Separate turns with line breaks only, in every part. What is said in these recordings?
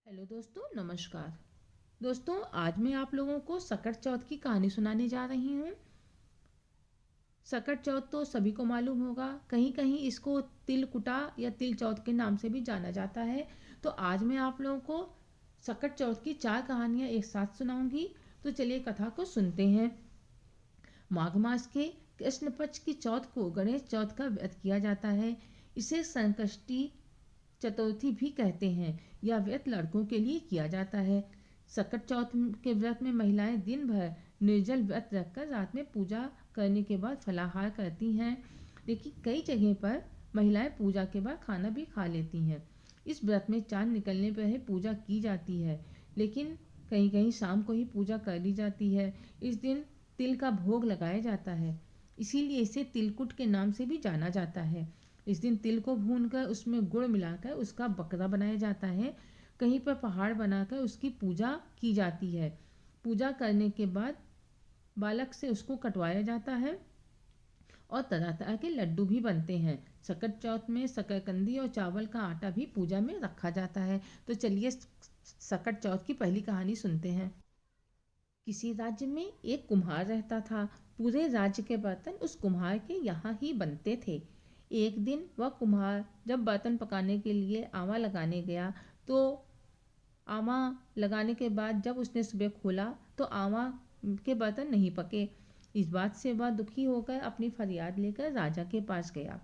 Hello दोस्तों, नमस्कार। दोस्तों, आज मैं आप लोगों को सकट चौथ की कहानी सुनाने जा रही हूँ। सकट चौथ तो सभी को मालूम होगा, कहीं कहीं इसको तिलकुटा या तिल चौथ के नाम से भी जाना जाता है। तो आज मैं आप लोगों को सकट चौथ की 4 कहानियाँ एक साथ सुनाऊंगी। तो चलिए कथा को सुनते हैं। माघ मास के कृष्ण पक्ष की चौथ को गणेश चौथ का व्रत किया जाता है। इसे संकष्टी चतुर्थी भी कहते हैं। यह व्रत लड़कों के लिए किया जाता है। सकट चौथ के व्रत में महिलाएं दिन भर निर्जल व्रत रखकर रात में पूजा करने के बाद फलाहार करती हैं। लेकिन कई जगह पर महिलाएं पूजा के बाद खाना भी खा लेती हैं। इस व्रत में चांद निकलने पर ही पूजा की जाती है, लेकिन कहीं कहीं शाम को ही पूजा कर ली जाती है। इस दिन तिल का भोग लगाया जाता है, इसीलिए इसे तिलकुट के नाम से भी जाना जाता है। इस दिन तिल को भूनकर उसमें गुड़ मिलाकर उसका बकरा बनाया जाता है। कहीं पर पहाड़ बनाकर उसकी पूजा की जाती है। पूजा करने के बाद बालक से उसको कटवाया जाता है और तरह तरह के लड्डू भी बनते हैं। सकट चौथ में शकरकंदी और चावल का आटा भी पूजा में रखा जाता है। तो चलिए सकट चौथ की पहली कहानी सुनते हैं। किसी राज्य में एक कुम्हार रहता था। पूरे राज्य के बर्तन उस कुम्हार के यहाँ ही बनते थे। एक दिन वह कुम्हार जब बर्तन पकाने के लिए आवा लगाने गया, तो आवा लगाने के बाद जब उसने सुबह खोला तो आवा के बर्तन नहीं पके। इस बात से वह दुखी होकर अपनी फरियाद लेकर राजा के पास गया।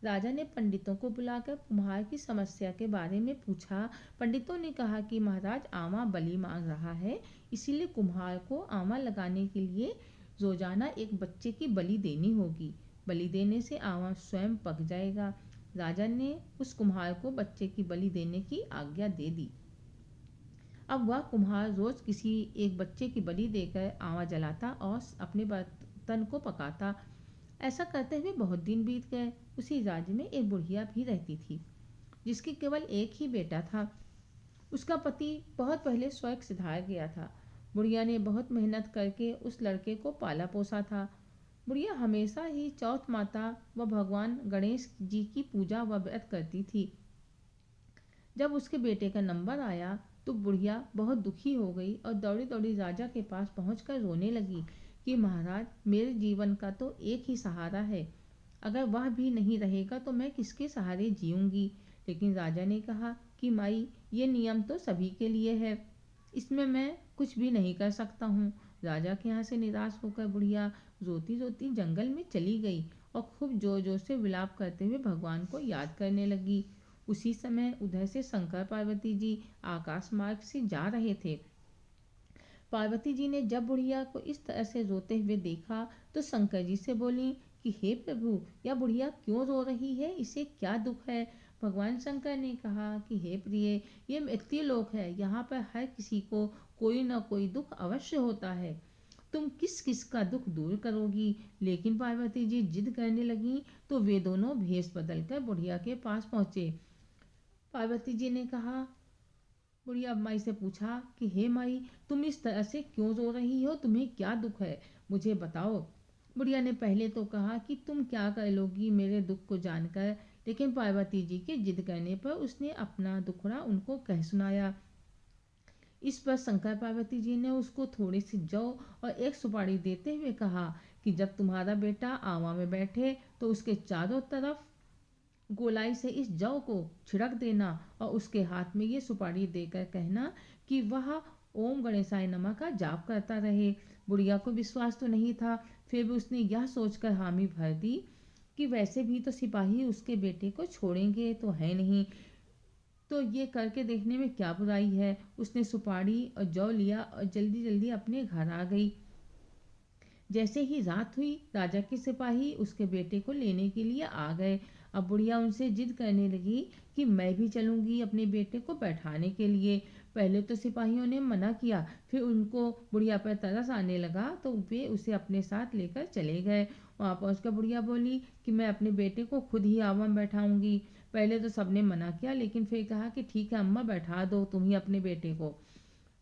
राजा ने पंडितों को बुलाकर कुम्हार की समस्या के बारे में पूछा। पंडितों ने कहा कि महाराज, आमा बलि मांग रहा है, इसीलिए कुम्हार को आमा लगाने के लिए रोजाना एक बच्चे की बलि देनी होगी। बलि देने से आमा स्वयं पक जाएगा। राजा ने उस कुम्हार को बच्चे की बलि देने की आज्ञा दे दी। अब वह कुम्हार रोज किसी एक बच्चे की बलि देकर आवा जलाता और अपने बर्तन को पकाता। ऐसा करते हुए बहुत दिन बीत गए। उसी राज्य में एक बुढ़िया भी रहती थी, जिसकी केवल एक ही बेटा था। उसका पति बहुत पहले स्वर्ग सिधार गया था। बुढ़िया ने बहुत मेहनत करके उस लड़के को पाला पोसा था। बुढ़िया हमेशा ही चौथ माता व भगवान गणेश जी की पूजा व व्रत करती थी। जब उसके बेटे का नंबर आया तो बुढ़िया बहुत दुखी हो गई और दौड़ी दौड़ी राजा के पास पहुंचकर रोने लगी कि महाराज, मेरे जीवन का तो एक ही सहारा है। अगर वह भी नहीं रहेगा तो मैं किसके सहारे जीऊंगी। लेकिन राजा ने कहा कि माई, ये नियम तो सभी के लिए है, इसमें मैं कुछ भी नहीं कर सकता हूँ। राजा के यहाँ से निराश होकर बुढ़िया रोती रोती जंगल में चली गई और खूब जोर जोर से विलाप करते हुए भगवान को याद करने लगी। उसी समय उधर से शंकर पार्वती जी आकाश मार्ग से जा रहे थे। पार्वती जी ने जब बुढ़िया को इस तरह से रोते हुए देखा तो शंकर जी से बोली कि हे प्रभु, यह बुढ़िया क्यों रो रही है, इसे क्या दुख है। भगवान शंकर ने कहा कि हे प्रिय, ये मृत्युलोक है, यहाँ पर हर किसी को कोई न कोई दुख अवश्य होता है। तुम किस किस का दुख दूर करोगी। लेकिन पार्वती जी जिद करने लगी तो वे दोनों भेष बदलकर बुढ़िया के पास पहुंचे। पार्वती जी ने कहा, बुढ़िया माई से पूछा कि हे माई, तुम इस तरह से क्यों रो रही हो, तुम्हें क्या दुख है, मुझे बताओ। बुढ़िया ने पहले तो कहा कि तुम क्या कर लोगी मेरे दुख को जानकर, लेकिन पार्वती जी के जिद करने पर उसने अपना दुखड़ा उनको कह सुनाया। इस पर शंकर पार्वती जी ने उसको थोड़ी सी जौ और एक सुपारी देते हुए कहा कि जब तुम्हारा बेटा आवा में बैठे तो उसके चारों तरफ गोलाई से इस जौ को छिड़क देना और उसके हाथ में ये सुपारी देकर कहना कि वह ओम गणेशाय नमः का जाप करता रहे। बुढ़िया को विश्वास तो नहीं था, फिर भी उसने यह सोचकर हामी भर दी कि वैसे भी तो सिपाही उसके बेटे को छोड़ेंगे तो है नहीं, तो ये करके देखने में क्या बुराई है। उसने सुपारी और जौ लिया और जल्दी जल्दी अपने घर आ गई। जैसे ही रात हुई, राजा के सिपाही उसके बेटे को लेने के लिए आ गए। अब बुढ़िया उनसे जिद करने लगी कि मैं भी चलूंगी अपने बेटे को बैठाने के लिए। पहले तो सिपाहियों ने मना किया, फिर उनको बुढ़िया पर तरस आने लगा तो वे उसे अपने साथ लेकर चले गए। वहां पहुंचकर बुढ़िया बोली कि मैं अपने बेटे को खुद ही आवा में बैठाऊंगी। पहले तो सबने मना किया, लेकिन फिर कहा कि ठीक है अम्मा, बैठा दो तुम ही अपने बेटे को।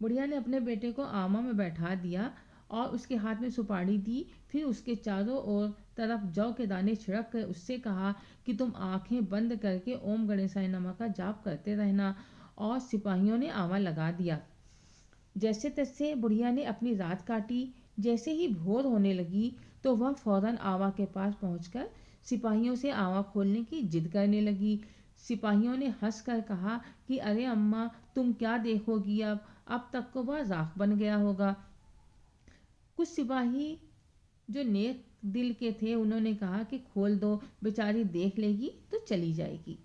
बुढ़िया ने अपने बेटे को आमा में बैठा दिया और उसके हाथ में सुपारी दी। फिर उसके चारों ओर तरफ जौ के दाने छिड़क कर उससे कहा कि तुम आंखें बंद करके ओम गणेशाय नमः का जाप करते रहना और सिपाहियों ने आवा लगा दिया। जैसे तैसे बुढ़िया ने अपनी रात काटी। जैसे ही भोर होने लगी तो वह फौरन आवा के पास पहुंचकर सिपाहियों से आवा खोलने की जिद करने लगी। सिपाहियों ने हंस कर कहा कि अरे अम्मा, तुम क्या देखोगी, अब तक को वह राख बन गया होगा। कुछ सिपाही जो नेक दिल के थे उन्होंने कहा कि खोल दो, बेचारी देख लेगी तो चली जाएगी।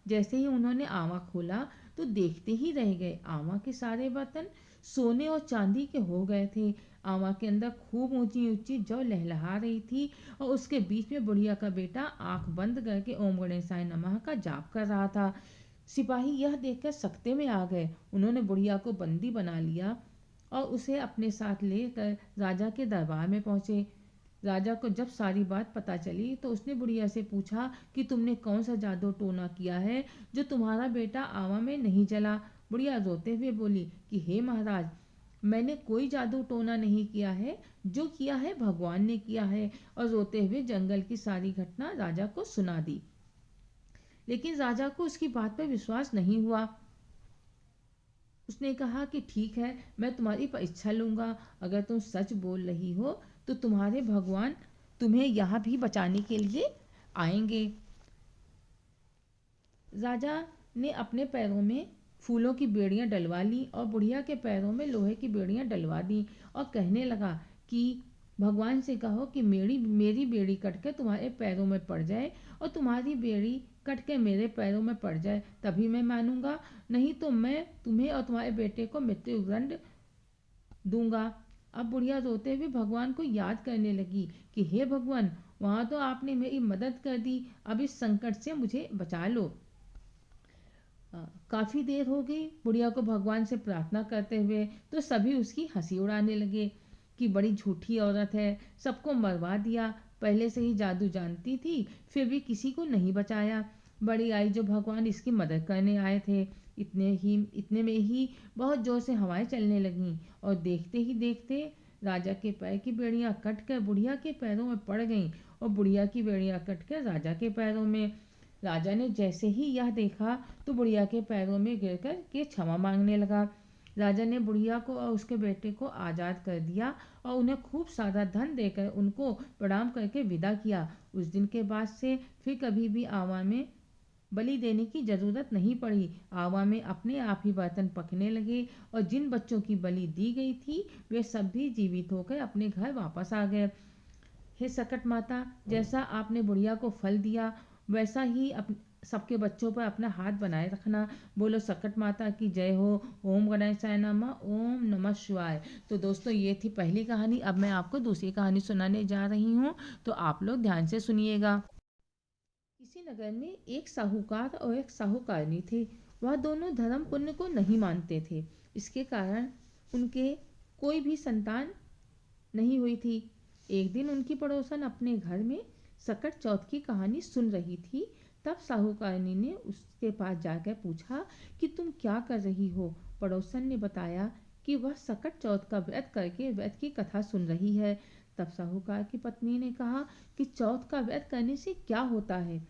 जैसे ही उन्होंने आवा खोला तो देखते ही रह गए, आवा के सारे बर्तन सोने और चांदी के हो गए थे। आवा के अंदर खूब ऊंची ऊंची जौ लहलहा रही थी और उसके बीच में बुढ़िया का बेटा आंख बंद करके ओम गणेशाय नमः का जाप कर रहा था। सिपाही यह देखकर सकते में आ गए। उन्होंने बुढ़िया को बंदी बना लिया और उसे अपने साथ लेकर राजा के दरबार में पहुंचे। राजा को जब सारी बात पता चली तो उसने बुढ़िया से पूछा कि तुमने कौन सा जादू टोना किया है जो तुम्हारा बेटा आवा में नहीं चला। बुढ़िया रोते हुए बोली कि हे महाराज, मैंने कोई जादू टोना नहीं किया है, जो किया है भगवान ने किया है। और रोते हुए जंगल की सारी घटना राजा को सुना दी। लेकिन राजा को उसकी बात पर विश्वास नहीं हुआ। उसने कहा कि ठीक है, मैं तुम्हारी परीक्षा लूंगा। अगर तुम सच बोल रही हो तो तुम्हारे भगवान तुम्हें यहाँ भी बचाने के लिए आएंगे। राजा ने अपने पैरों में फूलों की बेड़ियां डलवा ली और बुढ़िया के पैरों में लोहे की बेड़ियां डलवा दी और कहने लगा कि भगवान से कहो कि मेरी बेड़ी कट के तुम्हारे पैरों में पड़ जाए और तुम्हारी बेड़ी कट के मेरे पैरों में पड़ जाए, तभी मैं मानूंगा, नहीं तो मैं तुम्हें और तुम्हारे बेटे को मृत्युदंड दूंगा। अब बुढ़िया रोते हुए भगवान को याद करने लगी कि हे भगवान, वहां तो आपने मेरी मदद कर दी, अब इस संकट से मुझे बचा लो। काफी देर हो गई बुढ़िया को भगवान से प्रार्थना करते हुए, तो सभी उसकी हंसी उड़ाने लगे कि बड़ी झूठी औरत है, सबको मरवा दिया, पहले से ही जादू जानती थी फिर भी किसी को नहीं बचाया। बड़ी आई जो भगवान इसकी मदद करने आए थे। इतने में ही बहुत जोर से हवाएं चलने लगीं और देखते ही देखते राजा के पैर की बेड़ियां कट कर बुढ़िया के पैरों में पड़ गईं और बुढ़िया की बेड़ियां कट कर राजा के पैरों में। राजा ने जैसे ही यह देखा तो बुढ़िया के पैरों में गिरकर के क्षमा मांगने लगा। राजा ने बुढ़िया को और उसके बेटे को आज़ाद कर दिया और उन्हें खूब सारा धन देकर उनको प्रणाम करके विदा किया। उस दिन के बाद से फिर कभी भी आवा में बलि देने की जरूरत नहीं पड़ी। आवा में अपने आप ही बर्तन पकने लगे और जिन बच्चों की बलि दी गई थी वे सब भी जीवित होकर अपने घर वापस आ गए। हे सकट माता, जैसा आपने बुढ़िया को फल दिया वैसा ही सबके बच्चों पर अपना हाथ बनाए रखना। बोलो सकट माता की जय हो। ओम गणेशाय नमः। ओम नमः शिवाय। तो दोस्तों, ये थी पहली कहानी। अब मैं आपको दूसरी कहानी सुनाने जा रही हूँ, तो आप लोग ध्यान से सुनिएगा। किसी नगर में एक साहूकार और एक साहूकारनी थे। वह दोनों धर्म पुण्य को नहीं मानते थे। इसके कारण उनके कोई भी संतान नहीं हुई थी। एक दिन उनकी पड़ोसन अपने घर में सकट चौथ की कहानी सुन रही थी। तब साहूकारनी ने उसके पास जाकर पूछा कि तुम क्या कर रही हो। पड़ोसन ने बताया कि वह सकट चौथ का व्रत करके व्रत की कथा सुन रही है। तब साहूकार की पत्नी ने कहा कि चौथ का व्रत करने से क्या होता है।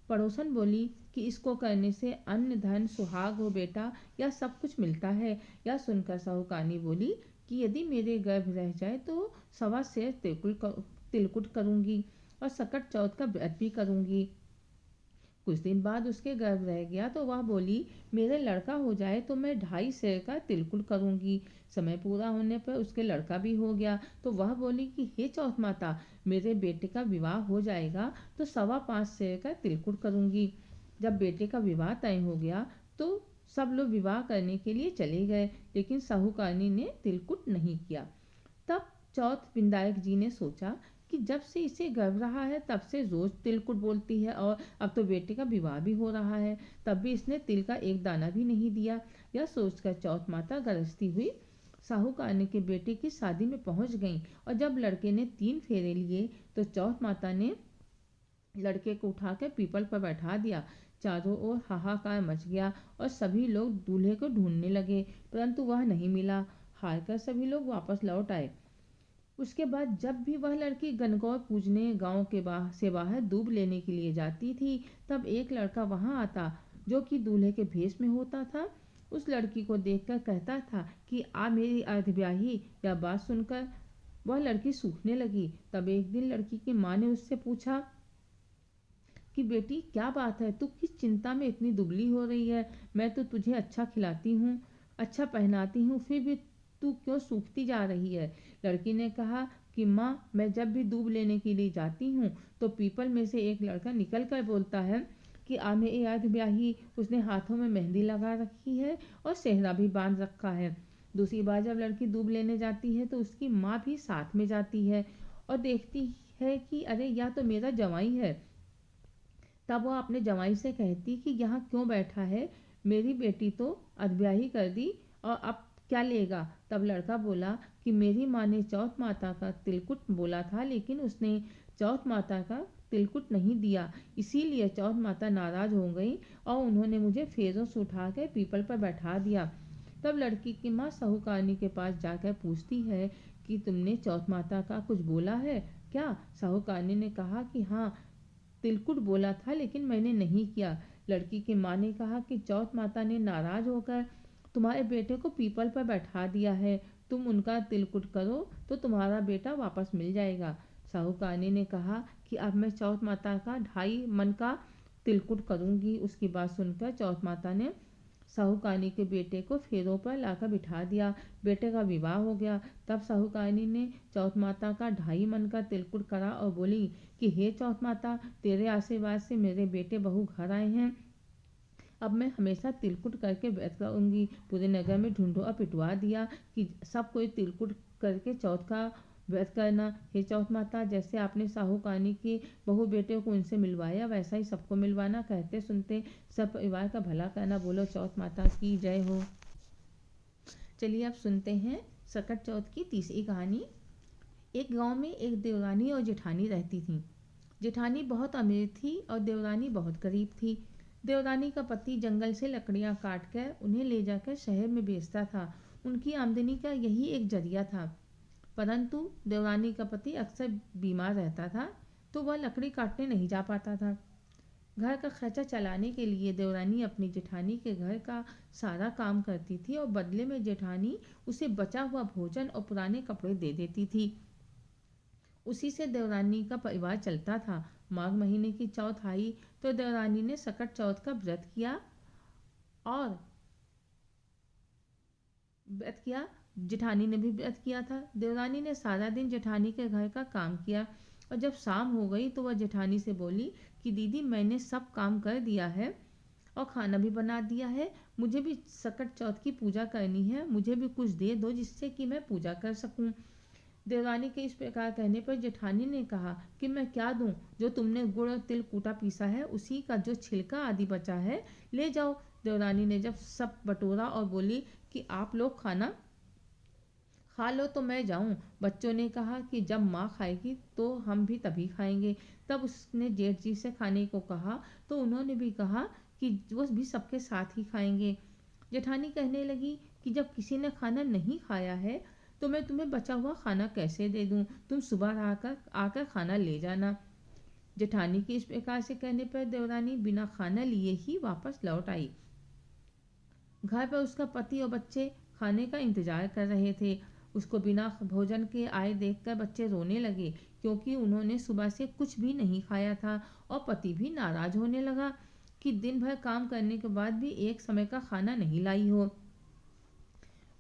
पड़ोसन बोली कि इसको करने से अन्न धन सुहाग हो बेटा, या सब कुछ मिलता है। यह सुनकर साहूकारनी बोली कि यदि मेरे गर्भ रह जाए तो सवा शेर तिलकुट करूंगी और सकट चौथ का व्रत भी करूंगी। कुछ दिन बाद उसके गर्भ रह गया तो वह बोली मेरे लड़का हो जाए तो मैं 2.5 शेर का तिलकुट करूंगी। समय पूरा होने पर उसके लड़का भी हो गया तो वह बोली कि हे चौथ माता, मेरे बेटे का विवाह हो जाएगा तो 5.25 शेर का तिलकुट करूंगी। जब बेटे का विवाह तय हो गया तो सब लोग विवाह करने के लिए चले गए, लेकिन साहूकारनी ने तिलकुट नहीं किया। तब चौथ विनायक जी ने सोचा कि जब से इसे गर्भ रहा है तब से रोज तिलकुट बोलती है और अब तो बेटे का विवाह भी हो रहा है, तब भी इसने तिल का एक दाना भी नहीं दिया। यह सोचकर चौथ माता गरजती हुई साहूकारनी के बेटे की शादी में पहुंच गईं और जब लड़के ने 3 फेरे लिए तो चौथ माता ने लड़के को उठाकर पीपल पर बैठा दिया। चारों ओर हाहाकार मच गया और सभी लोग दूल्हे को ढूंढने लगे, परंतु वह नहीं मिला। हार कर सभी लोग वापस लौट आए। उसके बाद जब भी वह लड़की गणगौर पूजने गांव के से बाहर दूब लेने के लिए जाती थी, तब एक लड़का वहां आता जो कि दूल्हे के भेष में होता था। उस लड़की को देखकर कहता था कि आ मेरी अर्धब्याही। यह बात सुनकर वह लड़की सूखने लगी। तब एक दिन लड़की की माँ ने उससे पूछा कि बेटी क्या बात है, तू किस चिंता में इतनी दुबली हो रही है। मैं तो तुझे अच्छा खिलाती हूँ, अच्छा पहनाती हूँ, फिर भी तू क्यों सूखती जा रही है। लड़की ने कहा कि माँ, मैं जब भी दूब लेने के लिए जाती हूँ तो पीपल में से एक लड़का निकल कर बोलता है कि आ मेरी अर्धब्याही। उसने हाथों में मेहंदी लगा रखी है और सेहरा भी बांध रखा है। दूसरी बार जब लड़की दूब लेने जाती है तो उसकी माँ भी साथ में जाती है और देखती है कि अरे यह तो मेरा जवाई है। तब वह अपने जवाई से कहती कि यहाँ क्यों बैठा है, मेरी बेटी तो अधब्याही कर दी और अब क्या लेगा। तब लड़का बोला कि मेरी माँ ने चौथ माता का तिलकुट बोला था, लेकिन उसने चौथ माता का तिलकुट नहीं दिया, इसीलिए चौथ माता नाराज हो गई और उन्होंने मुझे फेरों से उठा कर पीपल पर बैठा दिया। तब लड़की की माँ साहूकारनी के पास जाकर पूछती है कि तुमने चौथ माता का कुछ बोला है क्या। साहूकारनी ने कहा कि हाँ, तिलकुट बोला था, लेकिन मैंने नहीं किया। लड़की की माँ ने कहा कि चौथ माता ने नाराज होकर तुम्हारे बेटे को पीपल पर बैठा दिया है, तुम उनका तिलकुट करो तो तुम्हारा बेटा वापस मिल जाएगा। साहूकारनी ने कहा कि अब मैं चौथ माता का 2.5 मन का तिलकुट करूंगी। उसकी बात सुनकर चौथ माता ने साहूकारनी के बेटे को फेरों पर लाकर बिठा दिया। बेटे का विवाह हो गया। तब साहूकारनी ने चौथ माता का 2.5 मन का तिलकुट करा और बोली कि हे चौथ माता, तेरे आशीर्वाद से मेरे बेटे बहू घर आए हैं, अब मैं हमेशा तिलकुट करके व्रत करूंगी। पूरे नगर में ढूंढो और पिटवा दिया कि सब कोई तिलकुट करके चौथ का व्रत करना। हे चौथ माता, जैसे आपने साहूकारनी के बहू बेटे को उनसे मिलवाया, वैसा ही सबको मिलवाना। कहते सुनते सब परिवार का भला करना। बोलो चौथ माता की जय हो। चलिए अब सुनते हैं सकट चौथ की तीसरी कहानी। एक गांव में एक देवरानी और जेठानी रहती थीं। जेठानी बहुत अमीर थी और देवरानी बहुत गरीब थी। देवरानी का पति जंगल से लकड़ियां काट कर उन्हें ले जाकर शहर में बेचता था। उनकी आमदनी का यही एक जरिया था। परंतु देवरानी का पति अक्सर बीमार रहता था, तो वह लकड़ी काटने नहीं जा पाता था। घर का खर्चा चलाने के लिए देवरानी अपनी जेठानी के घर का सारा काम करती थी और बदले में जेठानी उसे बचा हुआ भोजन और पुराने कपड़े दे देती थी। उसी से देवरानी का परिवार चलता था। माघ महीने की चौथ आई तो देवरानी ने सकट चौथ का और व्रत किया। जेठानी ने भी व्रत किया था। देवरानी ने सारा दिन जेठानी के घर का काम किया और जब शाम हो गई तो वह जेठानी से बोली कि दीदी, मैंने सब काम कर दिया है और खाना भी बना दिया है, मुझे भी सकट चौथ की पूजा करनी है, मुझे भी कुछ दे दो जिससे कि मैं पूजा कर सकूं। देवरानी के इस प्रकार कहने पर जेठानी ने कहा कि मैं क्या दूं, जो तुमने गुड़ और तिल कूटा पीसा है उसी का जो छिलका आदि बचा है ले जाओ। देवरानी ने जब सब बटोरा और बोली कि आप लोग खाना खा लो तो मैं जाऊं। बच्चों ने कहा कि जब माँ खाएगी तो हम भी तभी खाएंगे। तब उसने जेठ जी से खाने को कहा तो उन्होंने भी कहा कि वो भी सबके साथ ही खाएंगे। जेठानी कहने लगी कि जब किसी ने खाना नहीं खाया है तो मैं तुम्हें बचा हुआ खाना कैसे दे दूं, तुम सुबह आकर आकर खाना ले जाना। जेठानी के इस प्रकार से कहने पर देवरानी बिना खाना लिए ही वापस लौट आई। घर पर उसका पति और बच्चे खाने का इंतजार कर रहे थे। उसको बिना भोजन के आए देखकर बच्चे रोने लगे, क्योंकि उन्होंने सुबह से कुछ भी नहीं खाया था और पति भी नाराज होने लगा कि दिन भर काम करने के बाद भी एक समय का खाना नहीं लाई हो।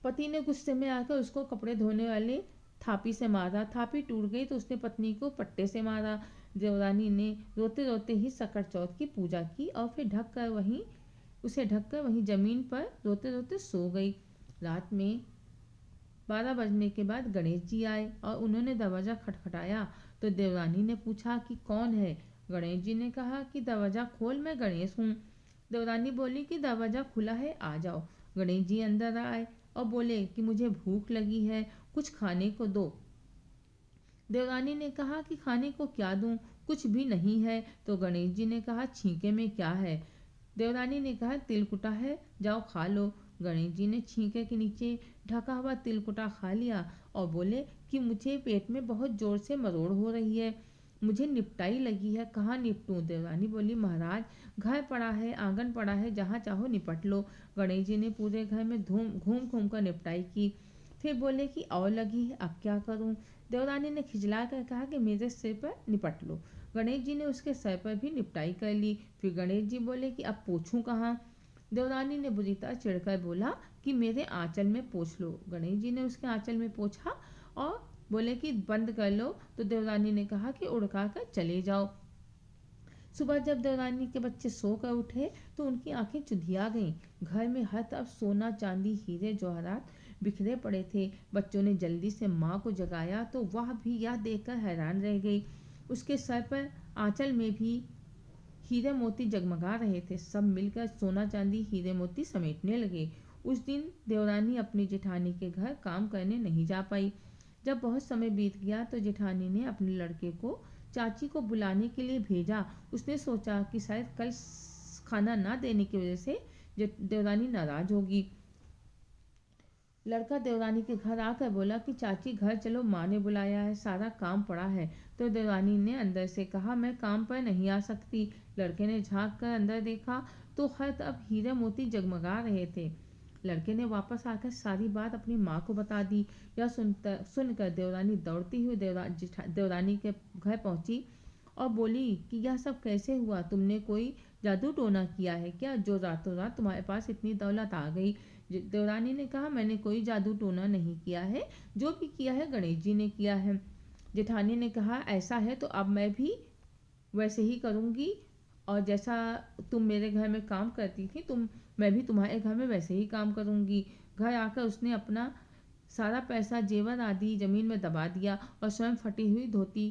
पति ने गुस्से में आकर उसको कपड़े धोने वाले थापी से मारा। थापी टूट गई तो उसने पत्नी को पट्टे से मारा। देवरानी ने रोते रोते ही सकट चौथ की पूजा की और फिर ढककर वहीं जमीन पर रोते रोते सो गई। रात में 12 बजने के बाद गणेश जी आए और उन्होंने दरवाजा खटखटाया तो देवरानी ने पूछा कि कौन है। गणेश जी ने कहा कि दरवाजा खोल, मैं गणेश हूँ। देवरानी बोली कि दरवाजा खुला है, आ जाओ। गणेश जी अंदर आए और बोले कि मुझे भूख लगी है, कुछ खाने को दो। देवरानी ने कहा कि खाने को क्या दूं, कुछ भी नहीं है। तो गणेश जी ने कहा छींके में क्या है। देवरानी ने कहा तिलकुटा है, जाओ खा लो। गणेश जी ने छींके के नीचे ढका हुआ तिलकुटा खा लिया और बोले कि मुझे पेट में बहुत जोर से मरोड़ हो रही है, मुझे निपटाई लगी है, कहाँ निपटूं। देवरानी बोली, महाराज घर पड़ा है, आंगन पड़ा है, जहाँ चाहो निपट लो। गणेश जी ने पूरे घर में घूम घूम कर निपटाई की। फिर बोले कि और लगी है, अब क्या करूं। देवरानी ने खिजला कर कहा कि मेरे सिर पर निपट लो। गणेश जी ने उसके सर पर भी निपटाई कर ली। फिर गणेश जी बोले कि अब पोंछूं कहाँ। देवरानी ने बुरी तरह चिढ़कर बोला कि मेरे आंचल में पोंछ लो। गणेश जी ने उसके आंचल में पोंछा और बोले कि बंद कर लो। तो देवरानी ने कहा कि उड़का कर चले जाओ। सुबह जब देवरानी के बच्चे सो कर उठे तो उनकी आंखें चुंधिया गईं। घर में हर तरफ सोना चांदी हीरे जवाहरात बिखरे पड़े थे। बच्चों ने जल्दी से माँ को जगाया तो वह भी यह देखकर हैरान रह गई। उसके सर पर आंचल में भी हीरे मोती जगमगा रहे थे। सब मिलकर सोना चांदी हीरे मोती समेटने लगे। उस दिन देवरानी अपनी जेठानी के घर काम करने नहीं जा पाई। जब बहुत समय बीत गया तो जेठानी ने अपने लड़के को चाची को बुलाने के लिए भेजा। उसने सोचा कि शायद कल खाना ना देने की वजह से देवरानी नाराज होगी। लड़का देवरानी के घर आकर बोला कि चाची घर चलो, माँ ने बुलाया है, सारा काम पड़ा है। तो देवरानी ने अंदर से कहा, मैं काम पर नहीं आ सकती। लड़के ने झांक कर अंदर देखा तो हर तरफ हीरे मोती जगमगा रहे थे। लड़के ने वापस आकर सारी बात अपनी माँ को बता दी। यह सुनकर देवरानी दौड़ती हुई देवरानी के घर पहुंची और बोली कि यह सब कैसे हुआ, तुमने कोई जादू टोना किया है क्या, जो रातों रात तुम्हारे पास इतनी दौलत आ गई। देवरानी ने कहा, मैंने कोई जादू टोना नहीं किया है, जो भी किया है गणेश जी ने किया है। जेठानी ने कहा, ऐसा है तो अब मैं भी वैसे ही करूंगी, और जैसा तुम मेरे घर में काम करती थी मैं भी तुम्हारे घर में वैसे ही काम करूंगी। घर आकर उसने अपना सारा पैसा जेवर आदि जमीन में दबा दिया और स्वयं फटी हुई धोती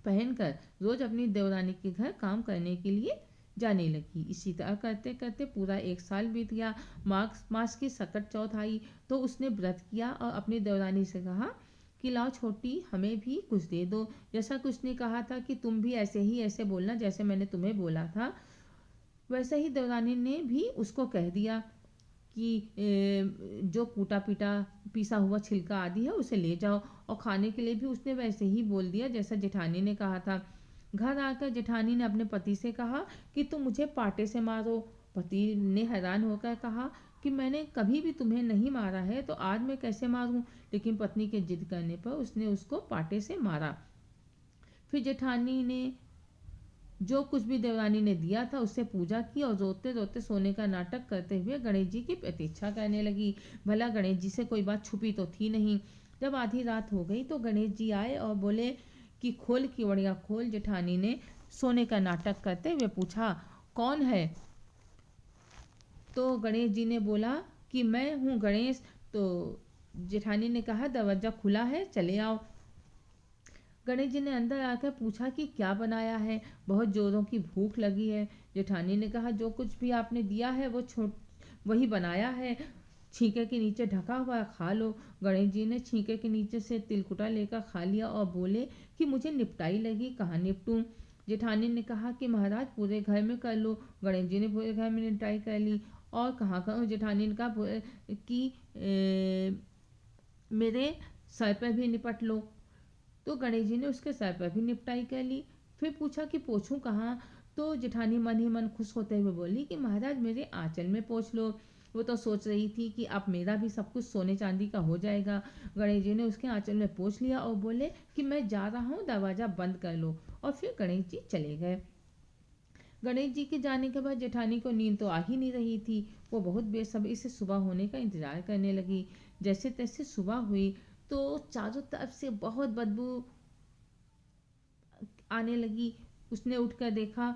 पहनकर रोज अपनी देवरानी के घर काम करने के लिए जाने लगी। इसी तरह करते करते पूरा 1 साल बीत गया। मास की सकट चौथ आई तो उसने व्रत किया और अपनी देवरानी से कहा कि लाओ छोटी, हमें भी कुछ दे दो। जैसा कि उसने कहा था कि तुम भी ऐसे बोलना जैसे मैंने तुम्हें बोला था, वैसा ही देवरानी ने भी उसको कह दिया कि जो कूटा पीटा पीसा हुआ छिलका आदि है उसे ले जाओ। और खाने के लिए भी उसने वैसे ही बोल दिया जैसा जेठानी ने कहा था। घर आकर जेठानी ने अपने पति से कहा कि तुम मुझे पाटे से मारो। पति ने हैरान होकर कहा कि मैंने कभी भी तुम्हें नहीं मारा है, तो आज मैं कैसे मारूं। लेकिन पत्नी के जिद करने पर उसने उसको पाटे से मारा। फिर जेठानी ने जो कुछ भी देवरानी ने दिया था उससे पूजा की और रोते रोते सोने का नाटक करते हुए गणेश जी की प्रतीक्षा करने लगी। भला गणेश जी से कोई बात छुपी तो थी नहीं। जब आधी रात हो गई तो गणेश जी आए और बोले कि खोल किवड़िया खोल। जेठानी ने सोने का नाटक करते हुए पूछा, कौन है। तो गणेश जी ने बोला कि मैं हूँ गणेश। तो जेठानी ने कहा, दरवाजा खुला है, चले आओ। गणेश जी ने अंदर आकर पूछा कि क्या बनाया है, बहुत जोरों की भूख लगी है। जेठानी ने कहा, जो कुछ भी आपने दिया है वही बनाया है, छींके के नीचे ढका हुआ है, खा लो। गणेश जी ने छींके के नीचे से तिलकुटा लेकर खा लिया और बोले कि मुझे निपटाई लगी, कहाँ निपटूं। जेठानी ने कहा कि महाराज पूरे घर में कर लो। गणेश जी ने पूरे घर में निपटाई कर ली। और कहाँ करूँ। जेठानी ने कहा कि मेरे सर पर भी निपट लो। तो गणेश जी ने उसके सर पर भी निपटाई कर ली। फिर पूछा कि पोंछूं कहाँ। तो जेठानी मन ही मन खुश होते हुए बोली कि महाराज मेरे आंचल में पोंछ लो। वो तो सोच रही थी कि अब मेरा भी सब कुछ सोने चांदी का हो जाएगा। गणेश जी ने उसके आंचल में पोंछ लिया और बोले कि मैं जा रहा हूँ, दरवाजा बंद कर लो। और फिर गणेश जी चले गए। गणेश जी के जाने के बाद जेठानी को नींद तो आ ही नहीं रही थी। वो बहुत बेसब्री से सुबह होने का इंतजार करने लगी। जैसे तैसे सुबह हुई तो चारों तरफ से बहुत बदबू आने लगी। उसने उठकर देखा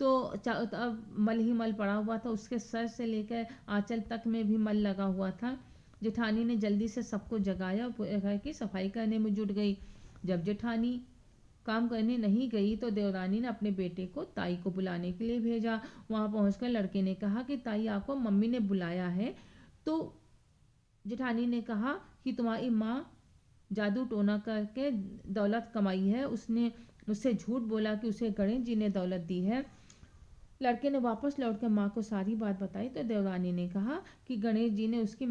तो चारों तरफ मल ही मल पड़ा हुआ था। उसके सर से लेकर आंचल तक में भी मल लगा हुआ था। जेठानी ने जल्दी से सबको जगाया और पूरे घर की सफाई करने में जुट गई। जब जेठानी काम करने नहीं गई तो देवरानी ने अपने बेटे को ताई को बुलाने के लिए भेजा। वहां पहुंचकर लड़के ने कहा कि ताई आपको मम्मी ने बुलाया है। तो जेठानी ने कहा कि तुम्हारी माँ जादू टोना करके दौलत कमाई है, उसने उससे झूठ बोला कि उसे गणेश जी ने दौलत दी है। लड़के ने वापस लौटकर माँ को सारी बात बताई तो देवरानी ने कहा कि गणेश जी ने उसकी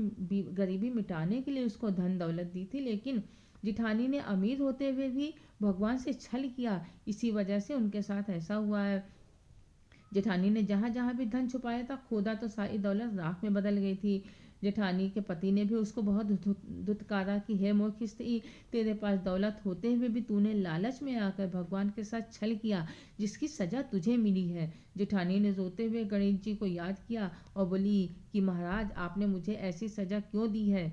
गरीबी मिटाने के लिए उसको धन दौलत दी थी, लेकिन जिठानी ने अमीर होते हुए भी भगवान से छल किया, इसी वजह से उनके साथ ऐसा हुआ है। जेठानी ने जहाँ जहाँ भी धन छुपाया था खोदा तो सारी दौलत राख में बदल गई थी। जेठानी के पति ने भी उसको बहुत धुतकारा कि हे मूर्ख स्त्री, तेरे पास दौलत होते हुए भी तूने लालच में आकर भगवान के साथ छल किया, जिसकी सजा तुझे मिली है। जेठानी ने रोते हुए गणेश जी को याद किया और बोली कि महाराज, आपने मुझे ऐसी सजा क्यों दी है।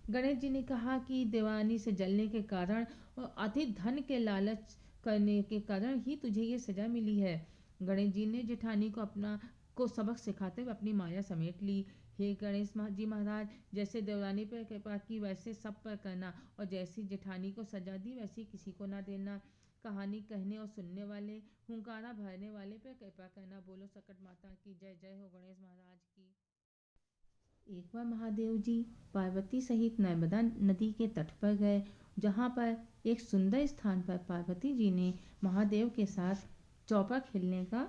गणेश जी ने कहा कि दीवानी से जलने के कारण और अधिक धन के लालच करने के कारण ही तुझे ये सजा मिली है। गणेश जी ने जेठानी को सबक सिखाते हुए अपनी माया समेट ली। हे गणेश जी महाराज, जैसे देवरानी पर कृपा की वैसे सब पर करना, और जैसी जेठानी को सजा दी वैसी किसी को ना देना। कहानी कहने और सुनने वाले, हुंकारा भरने वाले पर कृपा करना। बोलो सकट माता की जय। जय हो गणेश महाराज की। एक बार महादेव जी पार्वती सहित नर्मदा नदी के तट पर गए, जहाँ पर एक सुंदर स्थान पर पार्वती जी ने महादेव के साथ चौपर खेलने का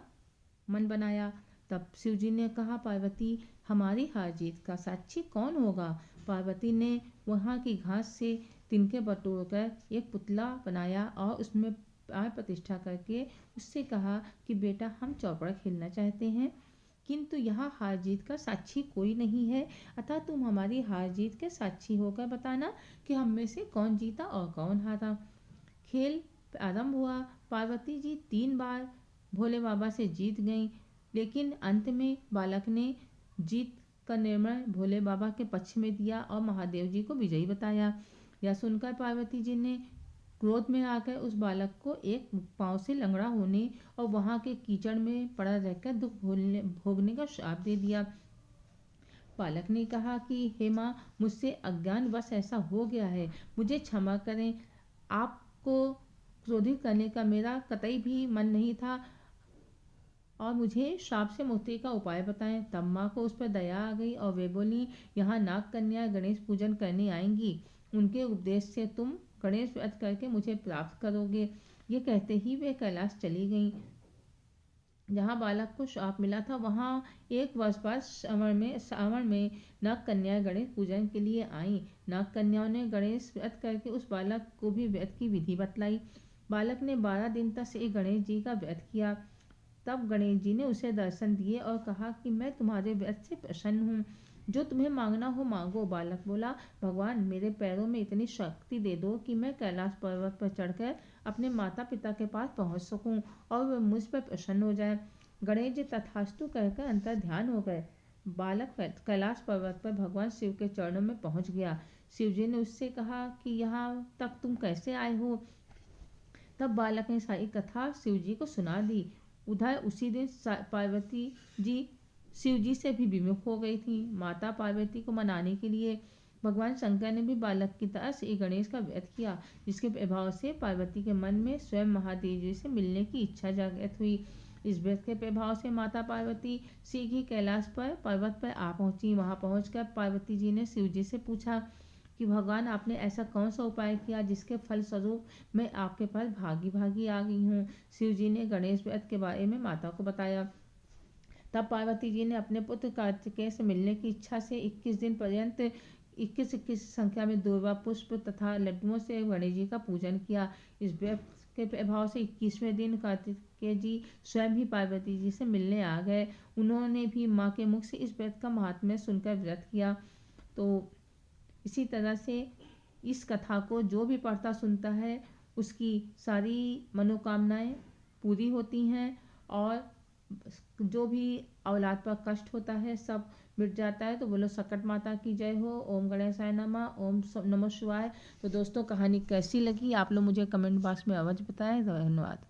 मन बनाया। तब शिव जी ने कहा, पार्वती, हमारी हार जीत का साक्षी कौन होगा। पार्वती ने वहाँ की घास से तिनके बटोरकर एक पुतला बनाया और उसमें प्राण प्रतिष्ठा करके उससे कहा कि बेटा, हम चौपड़ खेलना चाहते हैं, किंतु यहाँ हार जीत का साक्षी कोई नहीं है, अतः तुम हमारी हार जीत के साक्षी होकर बताना कि हम में से कौन जीता और कौन हारा। खेल आरंभ हुआ। पार्वती जी 3 बार भोले बाबा से जीत गईं, लेकिन अंत में बालक ने जीत का निर्णय भोले बाबा के पक्ष में दिया और महादेव जी को विजयी बताया। यह सुनकर पार्वती जी ने क्रोध में आकर उस बालक को एक पांव से लंगड़ा होने और वहां के कीचड़ में पड़ा रहकर दुख भोगने का श्राप दे दिया। बालक ने कहा कि हे माँ, मुझसे अज्ञानवश ऐसा हो गया है, मुझे क्षमा करें। आपको क्रोधित करने का मेरा कतई भी मन नहीं था और मुझे श्राप से मुक्ति का उपाय बताएं। तब माँ को उस पर दया आ गई और वे बोली, यहाँ नाग कन्या गणेश पूजन करने आएंगी, उनके उपदेश से तुम गणेश व्रत करके मुझे प्राप्त करोगे। ये कहते ही वे कैलाश चली गईं। जहाँ बालक को श्राप मिला था वहाँ एक वर्ष बाद श्रावण में नाग कन्या गणेश पूजन के लिए आई। नाग कन्याओं ने गणेश व्रत करके उस बालक को भी व्रत की विधि बतलाई। बालक ने 12 दिन तक से गणेश जी का व्रत किया। तब गणेश जी ने उसे दर्शन दिए और कहा कि मैं तुम्हारे व्रत से प्रसन्न हूँ, जो तुम्हें मांगना हो मांगो। बालक बोला, भगवान, मेरे पैरों में इतनी शक्ति दे दो कि मैं कैलाश पर्वत पर चढ़कर अपने माता पिता के पास पहुँच सकूँ और वे मुझ पर प्रसन्न हो जाए। गणेश जी तथास्तु कहकर अंतर ध्यान हो गए। बालक कैलाश पर्वत पर भगवान शिव के चरणों में पहुँच गया। शिव जी ने उससे कहा कि यहाँ तक तुम कैसे आए हो। तब बालक ने सारी कथा शिव जी को सुना दी। उधर उसी दिन पार्वती जी शिव जी से भी विमुख हो गई थी। माता पार्वती को मनाने के लिए भगवान शंकर ने भी बालक की तरह श्री गणेश का व्रत किया, जिसके प्रभाव से पार्वती के मन में स्वयं महादेव जी से मिलने की इच्छा जागृत हुई। इस व्रत के प्रभाव से माता पार्वती शीघ्र ही कैलाश पर पर्वत पर आ पहुंची। वहां पहुंचकर पार्वती जी ने शिव जी से पूछा कि भगवान, आपने ऐसा कौन सा उपाय किया जिसके फलस्वरूप मैं आपके पास भागी भागी आ गई हूँ। शिव जी ने गणेश व्रत के बारे में माता को बताया। तब पार्वती जी ने अपने पुत्र कार्तिकेय से मिलने की इच्छा से 21 दिन पर्यंत 21 संख्या में दुर्वा पुष्प तथा लड्डुओं से गणेश जी का पूजन किया। इस व्रत के प्रभाव से 21वें दिन कार्तिकेय जी स्वयं ही पार्वती जी से मिलने आ गए। उन्होंने भी माँ के मुख से इस व्रत का महात्म्य सुनकर व्रत किया। तो इसी तरह से इस कथा को जो भी पढ़ता सुनता है उसकी सारी मनोकामनाएं पूरी होती हैं और जो भी औलाद पर कष्ट होता है सब मिट जाता है। तो बोलो सकट माता की जय हो। ओम गणेशाय नमः। ओम नमः शिवाय। तो दोस्तों, कहानी कैसी लगी आप लोग मुझे कमेंट बॉक्स में अवश्य बताएं। धन्यवाद।